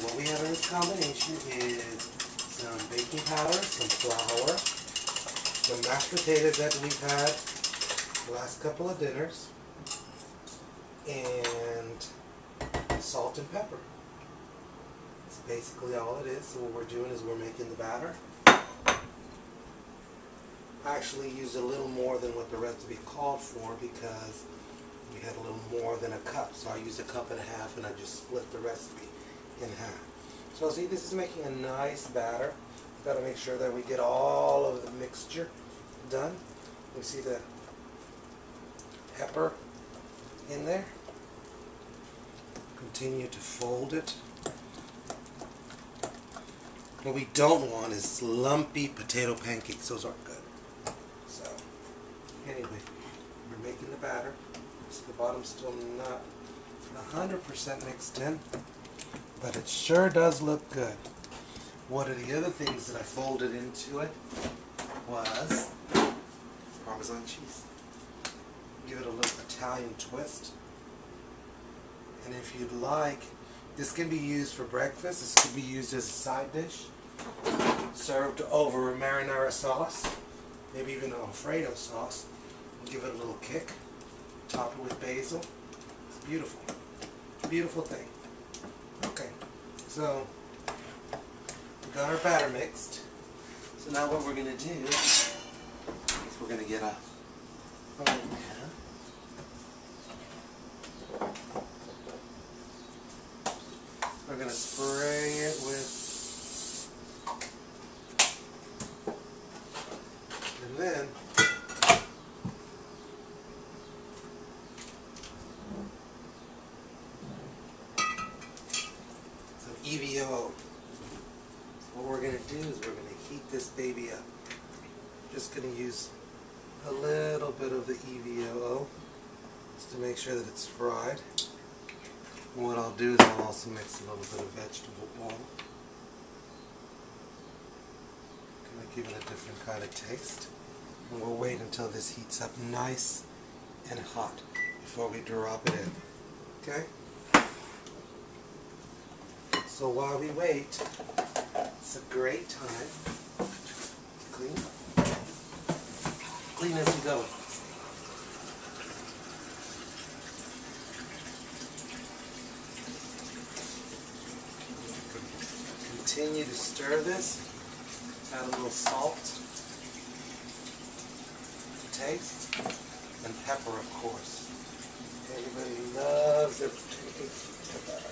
What we have in this combination is some baking powder, some flour, some mashed potatoes that we've had the last couple of dinners, and salt and pepper. That's basically all it is. So what we're doing is we're making the batter. I actually used a little more than what the recipe called for because we had a little more than a cup. So I used a cup and a half, and I just split the recipe in half. So see, this is making a nice batter. We've got to make sure that we get all of the mixture done. You see the pepper in there. Continue to fold it. What we don't want is lumpy potato pancakes. Those aren't good. So, anyway, we're making the batter. So the bottom's still not 100% mixed in, but it sure does look good. One of the other things that I folded into it was Parmesan cheese. Give it a little Italian twist. And if you'd like, this can be used for breakfast. This can be used as a side dish, served over a marinara sauce, maybe even an Alfredo sauce. Give it a little kick. Top it with basil. It's beautiful. Beautiful thing. Okay, so we got our batter mixed. So now what we're going to do is we're going to get a pan. We're going to spray it with, and then some EVO. What we're going to do is we're going to heat this baby up. Just going to use a little bit of the EVO just to make sure that it's fried. And what I'll do is I'll also mix a little bit of vegetable oil. Kind of give it a different kind of taste. And we'll wait until this heats up nice and hot before we drop it in. Okay? So while we wait, it's a great time to clean. Clean as you go. Continue to stir this. Add a little salt to taste, and pepper, of course. Everybody loves their pancakes with pepper.